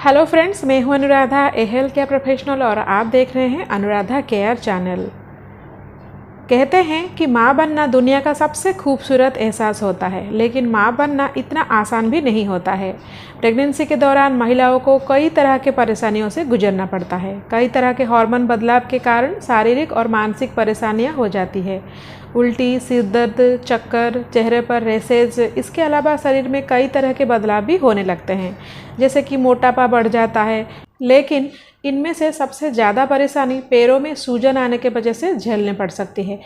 Hello friends, मैं हूं अनुराधा, ए health care professional और आप देख रहे हैं अनुराधा केयर चैनल। कहते हैं कि माँ बनना दुनिया का सबसे खूबसूरत एहसास होता है, लेकिन माँ बनना इतना आसान भी नहीं होता है। प्रेगनेंसी के दौरान महिलाओं को कई तरह के परेशानियों से गुजरना पड़ता है। कई तरह के हार्मोन बदलाव के कारण शारीरिक और मानसिक परेशानियाँ हो जाती है। उल्टी, सिर दर्द, चक्कर, चेहरे पर रैसेज, इसके अलावा शरीर में कई तरह के बदलाव भी होने लगते हैं, जैसे कि मोटापा बढ़ जाता है। लेकिन इनमें से सबसे ज़्यादा परेशानी पैरों में सूजन आने के वजह से झेलने पड़ सकती है।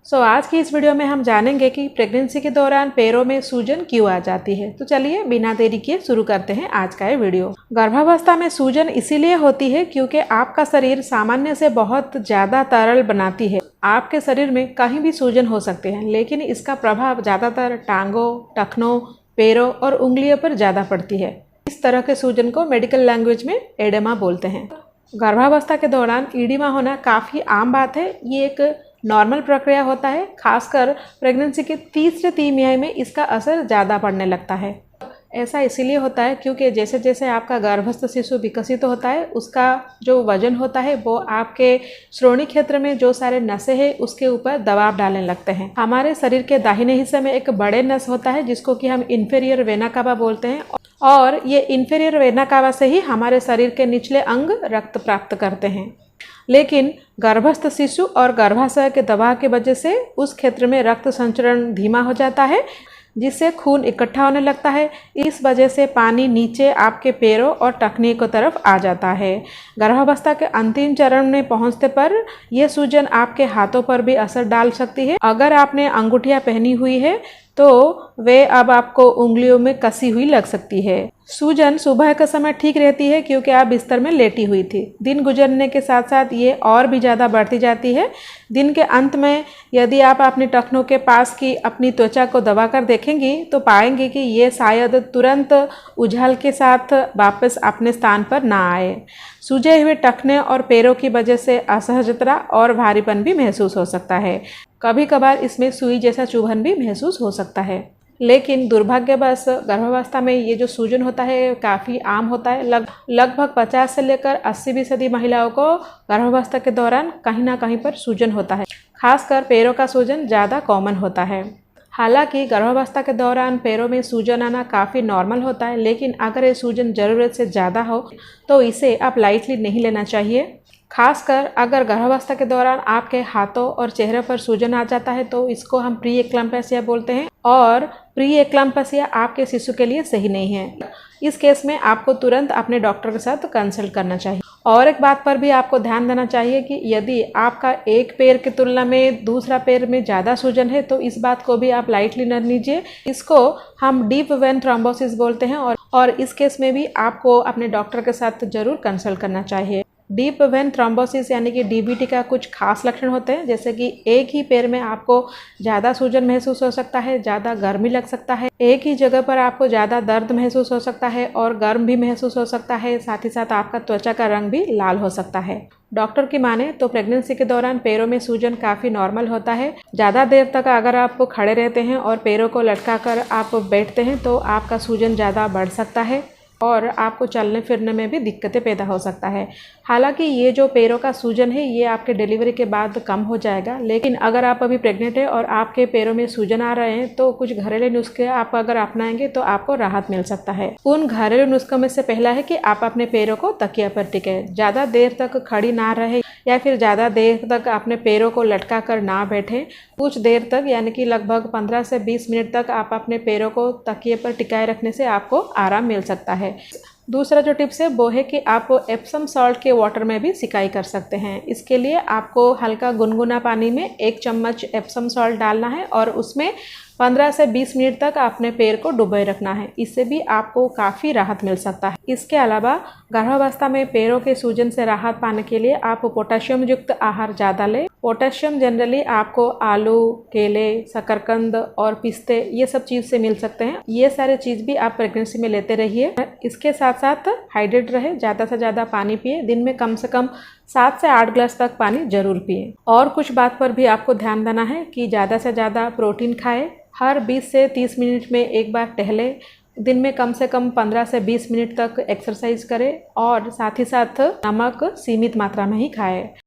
आज की इस वीडियो में हम जानेंगे कि प्रेगनेंसी के दौरान पैरों में सूजन क्यों आ जाती है। तो चलिए बिना देरी किए शुरू करते हैं आज का ये वीडियो। गर्भावस्था में सूजन इसीलिए होती है क्योंकि आपका शरीर सामान्य से बहुत ज़्यादा तरल बनाती है। आपके शरीर में कहीं भी सूजन हो सकते हैं, लेकिन इसका प्रभाव ज़्यादातर टांगों, टखनों, पैरों और उंगलियों पर ज़्यादा पड़ती है। इस तरह के सूजन को मेडिकल लैंग्वेज में एडेमा बोलते हैं। गर्भावस्था के दौरान एडिमा होना काफ़ी आम बात है। ये एक नॉर्मल प्रक्रिया होता है। खासकर प्रेगनेंसी के तीसरे तिमाही में इसका असर ज़्यादा पड़ने लगता है। ऐसा इसीलिए होता है क्योंकि जैसे जैसे आपका गर्भस्थ शिशु विकसित होता है, उसका जो वजन होता है वो आपके श्रोणि क्षेत्र में जो सारे नसें हैं उसके ऊपर दबाव डालने लगते हैं। हमारे शरीर के दाहिने हिस्से में एक बड़े नस होता है जिसको कि हम इन्फीरियर वेना कावा बोलते हैं, और ये इन्फीरियर वेना कावा से ही हमारे शरीर के निचले अंग रक्त प्राप्त करते हैं। लेकिन गर्भस्थ शिशु और गर्भाशय के दबाव की वजह से उस क्षेत्र में रक्त संचरण धीमा हो जाता है, जिससे खून इकट्ठा होने लगता है। इस वजह से पानी नीचे आपके पैरों और टखने की तरफ आ जाता है। गर्भावस्था के अंतिम चरण में पहुंचते पर यह सूजन आपके हाथों पर भी असर डाल सकती है। अगर आपने अंगूठियां पहनी हुई है तो वे अब आपको उंगलियों में कसी हुई लग सकती है। सूजन सुबह के समय ठीक रहती है क्योंकि आप बिस्तर में लेटी हुई थी। दिन गुजरने के साथ साथ ये और भी ज़्यादा बढ़ती जाती है। दिन के अंत में यदि आप अपने टखनों के पास की अपनी त्वचा को दबाकर देखेंगी तो पाएंगे कि ये शायद तुरंत उछाल के साथ वापस अपने स्थान पर ना आए। सूजे हुए टखने और पैरों की वजह से असहजता और भारीपन भी महसूस हो सकता है। कभी कभार इसमें सुई जैसा चुभन भी महसूस हो सकता है। लेकिन दुर्भाग्यवश गर्भावस्था में ये जो सूजन होता है काफ़ी आम होता है। लगभग 50 से लेकर 80% महिलाओं को गर्भावस्था के दौरान कहीं ना कहीं पर सूजन होता है। खासकर पैरों का सूजन ज़्यादा कॉमन होता है। हालांकि गर्भावस्था के दौरान पैरों में सूजन आना काफ़ी नॉर्मल होता है, लेकिन अगर ये सूजन ज़रूरत से ज़्यादा हो तो इसे आप लाइटली नहीं लेना चाहिए। खासकर अगर गर्भावस्था के दौरान आपके हाथों और चेहरे पर सूजन आ जाता है तो इसको हम प्री एक्लैम्पसिया बोलते हैं, और प्री एक्लैम्पसिया आपके शिशु के लिए सही नहीं है। इस केस में आपको तुरंत अपने डॉक्टर के साथ कंसल्ट करना चाहिए। और एक बात पर भी आपको ध्यान देना चाहिए कि यदि आपका एक पैर की तुलना में दूसरा पैर में ज़्यादा सूजन है तो इस बात को भी आप लाइटली न लीजिए। इसको हम डीप वेन थ्रोम्बोसिस बोलते हैं, और इस केस में भी आपको अपने डॉक्टर के साथ जरूर कंसल्ट करना चाहिए। डीप वेन थ्रोम्बोसिस यानी कि डीवीटी का कुछ खास लक्षण होते हैं, जैसे कि एक ही पैर में आपको ज़्यादा सूजन महसूस हो सकता है, ज़्यादा गर्मी लग सकता है, एक ही जगह पर आपको ज़्यादा दर्द महसूस हो सकता है और गर्म भी महसूस हो सकता है। साथ ही साथ आपका त्वचा का रंग भी लाल हो सकता है। डॉक्टर की माने तो प्रेगनेंसी के दौरान पैरों में सूजन काफ़ी नॉर्मल होता है। ज़्यादा देर तक अगर आप खड़े रहते हैं और पैरों को लटका कर आप बैठते हैं तो आपका सूजन ज़्यादा बढ़ सकता है और आपको चलने फिरने में भी दिक्कतें पैदा हो सकता है। हालांकि ये जो पैरों का सूजन है ये आपके डिलीवरी के बाद कम हो जाएगा, लेकिन अगर आप अभी प्रेग्नेंट है और आपके पैरों में सूजन आ रहे हैं तो कुछ घरेलू नुस्खे आप अगर अपनाएंगे तो आपको राहत मिल सकता है। उन घरेलू नुस्खों में से पहला है कि आप अपने पैरों को तकिया पर टिकें, ज़्यादा देर तक खड़ी ना रहे या फिर ज़्यादा देर तक अपने पैरों को लटका कर ना बैठें। कुछ देर तक यानी कि लगभग 15 से 20 मिनट तक आप अपने पैरों को तकिए पर टिकाए रखने से आपको आराम मिल सकता है। दूसरा जो टिप्स है वो है कि आप एप्सम सॉल्ट के वाटर में भी सिकाई कर सकते हैं। इसके लिए आपको हल्का गुनगुना पानी में 1 चम्मच एप्सम सॉल्ट डालना है और उसमें 15 से 20 मिनट तक अपने पैर को डुबोए रखना है। इससे भी आपको काफ़ी राहत मिल सकता है। इसके अलावा गर्भावस्था में पैरों के सूजन से राहत पाने के लिए आप पोटेशियम युक्त आहार ज़्यादा लें। पोटेशियम जनरली आपको आलू, केले, शकरकंद और पिस्ते ये सब चीज़ से मिल सकते हैं। ये सारे चीज़ भी आप प्रेगनेंसी में लेते रहिए। इसके साथ साथ हाइड्रेट रहे, ज़्यादा से ज़्यादा पानी पिए। दिन में कम से कम 7 से 8 गिलास तक पानी जरूर पिए। और कुछ बात पर भी आपको ध्यान देना है कि ज़्यादा से ज़्यादा प्रोटीन खाएं। हर 20 से 30 मिनट में एक बार टहले, दिन में कम से कम 15 से 20 मिनट तक एक्सरसाइज करें और साथ ही साथ नमक सीमित मात्रा में ही खाएं।